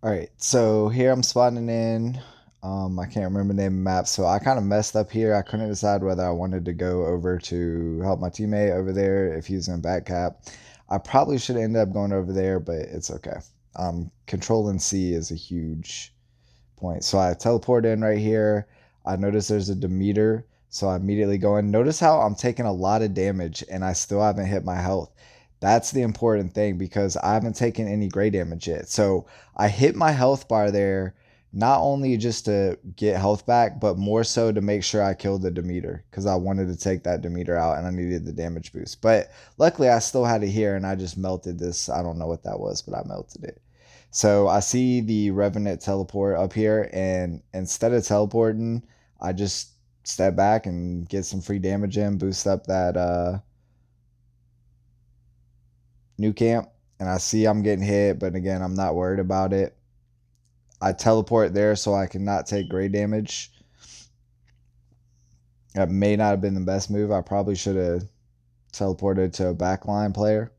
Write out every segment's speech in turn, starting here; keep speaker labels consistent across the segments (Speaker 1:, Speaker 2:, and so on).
Speaker 1: All right, so here I'm spawning in. I can't remember the name of the map, so I kind of messed up here. I couldn't decide whether I wanted to go over to help my teammate over there if he was in back cap. I probably should end up going over there, but it's okay. Controlling C is a huge point. So I teleport in right here. I notice there's a Demeter, so I immediately go in. Notice how I'm taking a lot of damage and I still haven't hit my health. That's the important thing because I haven't taken any gray damage yet. So I hit my health bar there, not only just to get health back, but more so to make sure I killed the Demeter because I wanted to take that Demeter out and I needed the damage boost. But luckily, I still had it here and I just melted this. I don't know what that was, but I melted it. So I see the Revenant teleport up here, and instead of teleporting, I just step back and get some free damage in, boost up that new camp. And I see I'm getting hit, but again, I'm not worried about it. I teleport there so I cannot take gray damage. That may not have been the best move. I probably should have teleported to a backline player,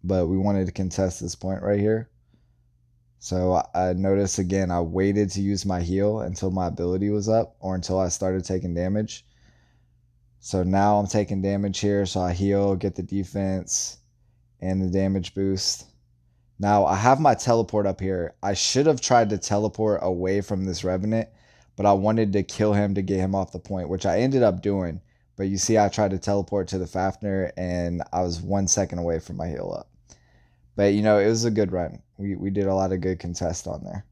Speaker 1: but we wanted to contest this point right here. So I noticed again, I waited to use my heal until my ability was up or until I started taking damage. So now I'm taking damage here. So I heal, get the defense and the damage boost. Now I have my teleport up here. I should have tried to teleport away from this Revenant, but I wanted to kill him to get him off the point, which I ended up doing. But you see, I tried to teleport to the Fafnir and I was 1 second away from my heal up. But it was a good run. We did a lot of good contest on there.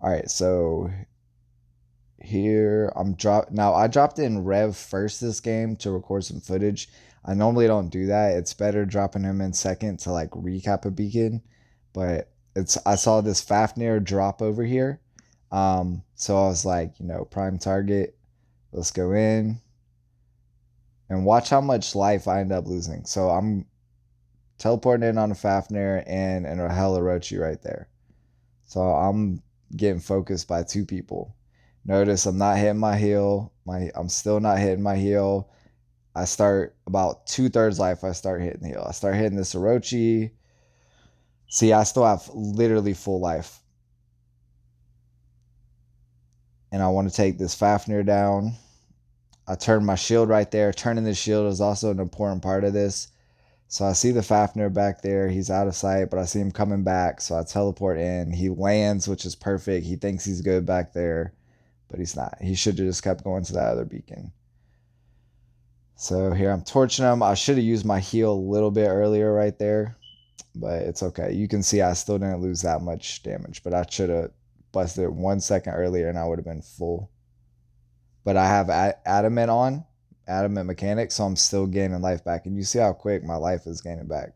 Speaker 1: All right, so here I dropped in Rev first this game to record some footage. I normally don't do that. It's better dropping him in second to like recap a beacon. But I saw this Fafnir drop over here. So I was like, prime target. Let's go in and watch how much life I end up losing. So I'm teleporting in on a Fafnir and a Helorochi right there. So I'm getting focused by two people. Notice I'm not hitting my heal. I'm still not hitting my heal. I start about 2/3 life. I start hitting the heal. I start hitting this Orochi. See, I still have literally full life. And I want to take this Fafnir down. I turn my shield right there. Turning the shield is also an important part of this. So I see the Fafnir back there. He's out of sight, but I see him coming back. So I teleport in. He lands, which is perfect. He thinks he's good back there, but he's not. He should have just kept going to that other beacon. So here I'm torching him. I should have used my heal a little bit earlier right there, but it's okay. You can see I still didn't lose that much damage, but I should have busted it 1 second earlier and I would have been full. But I have adamant on, adamant mechanics, so I'm still gaining life back. And you see how quick my life is gaining back.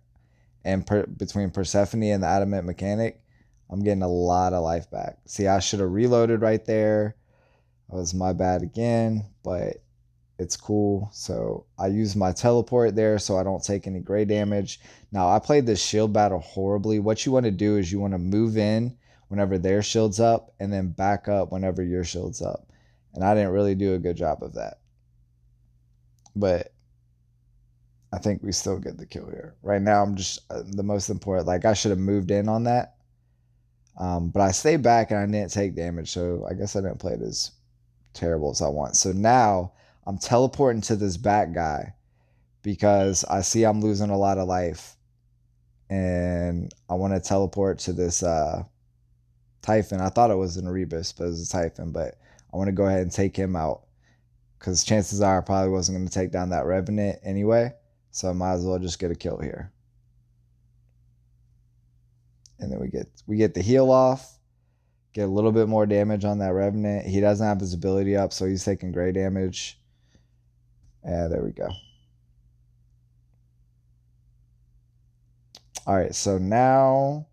Speaker 1: And between Persephone and the adamant mechanic, I'm getting a lot of life back. See, I should have reloaded right there. That was my bad again, but it's cool. So I use my teleport there so I don't take any gray damage. Now, I played this shield battle horribly. What you want to do is you want to move in whenever their shield's up and then back up whenever your shield's up. And I didn't really do a good job of that. But I think we still get the kill here. Right now, I'm just the most important. Like, I should have moved in on that. But I stayed back and I didn't take damage. So I guess I didn't play it as terrible as I want. So now I'm teleporting to this back guy because I see I'm losing a lot of life. And I want to teleport to this Typhon. I thought it was an Erebus, but it was a Typhon. But I want to go ahead and take him out because chances are I probably wasn't going to take down that Revenant anyway. So I might as well just get a kill here. And then we get the heal off, get a little bit more damage on that Revenant. He doesn't have his ability up, so he's taking gray damage. And there we go. All right, so now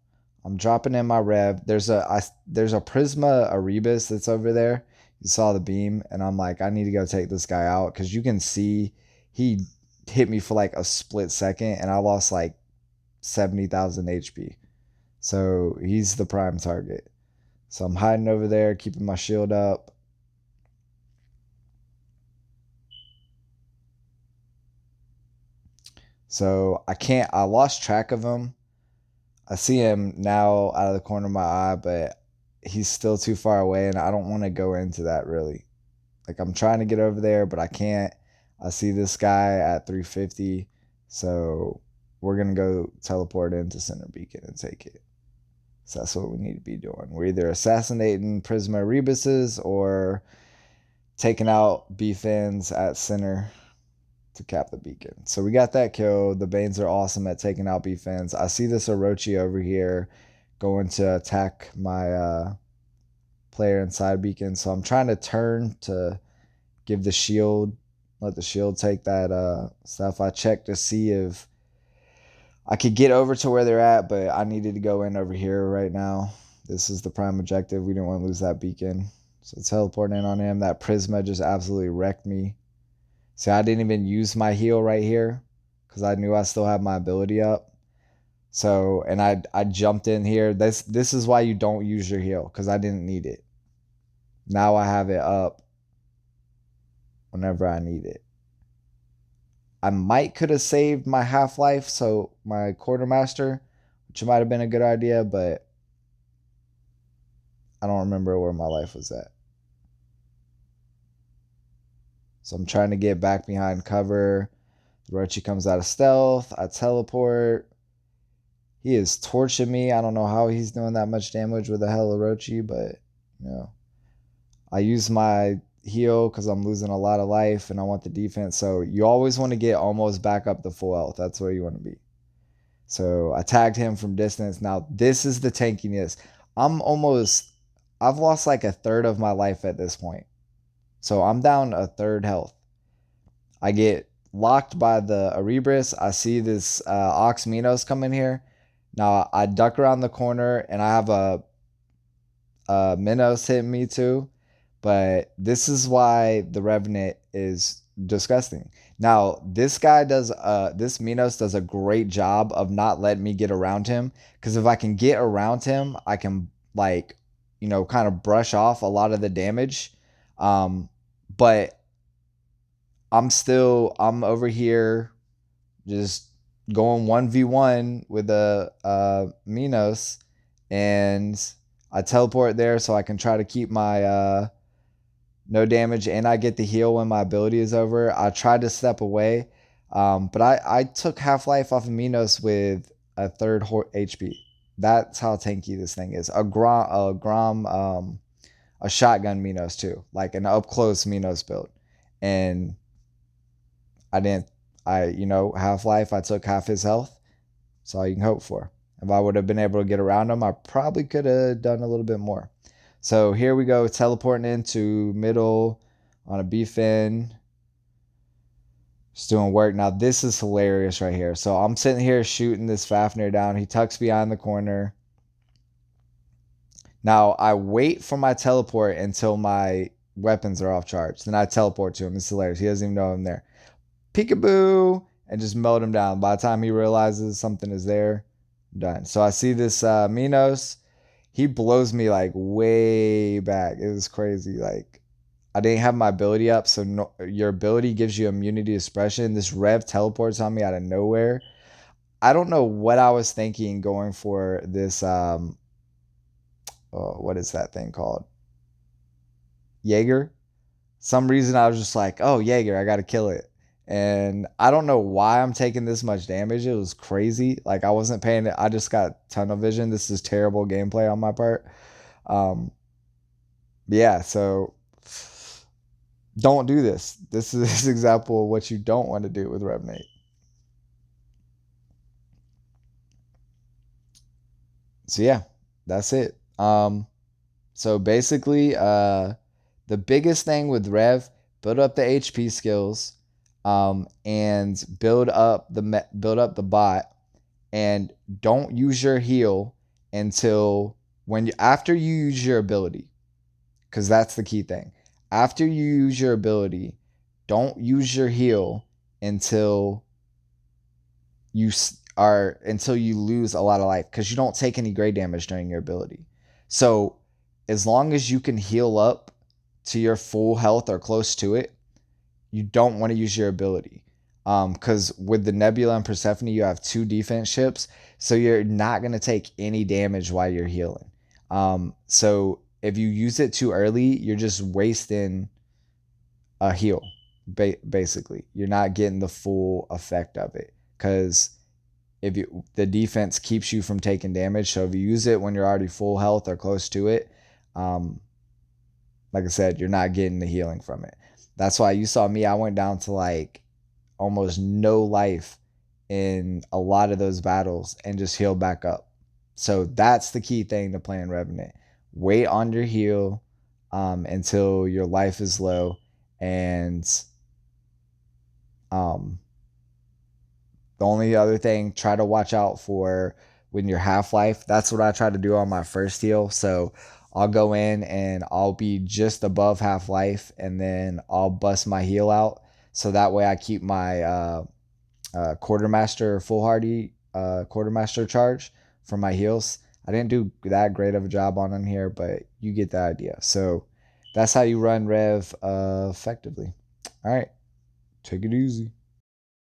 Speaker 1: I'm dropping in my Rev. There's a Prisma Erebus that's over there. You saw the beam, and I'm like, I need to go take this guy out because you can see he hit me for like a split second, and I lost like 70,000 HP. So he's the prime target. So I'm hiding over there, keeping my shield up. So I lost track of him. I see him now out of the corner of my eye, but he's still too far away, and I don't want to go into that really. Like, I'm trying to get over there, but I can't. I see this guy at 350, so we're gonna go teleport into Center Beacon and take it. So that's what we need to be doing. We're either assassinating Prisma Rebuses or taking out B-Fins at center to cap the beacon. So we got that kill. The Banes are awesome at taking out B-Fins. I see this Orochi over here going to attack my player inside beacon. So I'm trying to turn to give the shield, let the shield take that stuff. I checked to see if I could get over to where they're at, but I needed to go in over here right now. This is the prime objective. We didn't want to lose that beacon. So teleporting in on him. That Prisma just absolutely wrecked me. See, I didn't even use my heal right here because I knew I still had my ability up. So, and I jumped in here. This is why you don't use your heal, because I didn't need it. Now I have it up whenever I need it. I might could have saved my half-life, so my quartermaster, which might have been a good idea, but I don't remember where my life was at. So I'm trying to get back behind cover. The Rochi comes out of stealth. I teleport. He is torching me. I don't know how he's doing that much damage with a Hella Rochi, but you know, I use my heal because I'm losing a lot of life and I want the defense. So you always want to get almost back up to full health. That's where you want to be. So I tagged him from distance. Now this is the tankiness. I've lost like a third of my life at this point. So I'm down a third health. I get locked by the Erebus. I see this Ox Minos come in here. Now I duck around the corner and I have a Minos hitting me too. But this is why the Revenant is disgusting. Now this Minos does a great job of not letting me get around him. Because if I can get around him, I can like, kind of brush off a lot of the damage. But I'm over here just going 1v1 with a Minos, and I teleport there so I can try to keep my no damage, and I get the heal when my ability is over. I tried to step away, but I took half-life off of Minos with a third HP. That's how tanky this thing is. A shotgun Minos too, like an up-close Minos build. And I didn't, Half-life, I took half his health. That's all you can hope for. If I would have been able to get around him, I probably could have done a little bit more. So here we go, teleporting into middle on a B-Fin. Just doing work. Now this is hilarious right here. So I'm sitting here shooting this Fafnir down. He tucks behind the corner. Now I wait for my teleport until my weapons are off charge. Then I teleport to him. It's hilarious. He doesn't even know I'm there. Peekaboo! And just melt him down. By the time he realizes something is there, I'm done. So I see this Minos. He blows me like way back. It was crazy. Like, I didn't have my ability up. So your ability gives you immunity to suppression. This Rev teleports on me out of nowhere. I don't know what I was thinking going for this. What is that thing called? Jaeger. Some reason I was just like, oh, Jaeger, I got to kill it. And I don't know why I'm taking this much damage. It was crazy. Like, I wasn't paying it. I just got tunnel vision. This is terrible gameplay on my part. Yeah, so don't do this. This is an example of what you don't want to do with Revenant. So yeah, that's it. So basically, the biggest thing with Rev, build up the HP skills, and build up the bot, and don't use your heal until after you use your ability, because that's the key thing. After you use your ability, don't use your heal until until you lose a lot of life, because you don't take any grade damage during your ability. So as long as you can heal up to your full health or close to it, you don't want to use your ability. Because with the Nebula and Persephone, you have two defense ships, so you're not gonna take any damage while you're healing. So if you use it too early, you're just wasting a heal. Basically, you're not getting the full effect of it because if you the defense keeps you from taking damage. So if you use it when you're already full health or close to it, um, like I said, you're not getting the healing from it. That's why you saw me. I went down to like almost no life in a lot of those battles and just heal back up. So that's the key thing to playing Revenant. Wait on your heal until your life is low, and um, the only other thing, try to watch out for when you're half life. That's what I try to do on my first heal. So I'll go in and I'll be just above half life, and then I'll bust my heal out. So that way I keep my quartermaster foolhardy quartermaster charge for my heals. I didn't do that great of a job on them here, but you get the idea. So that's how you run Rev effectively. All right, take it easy.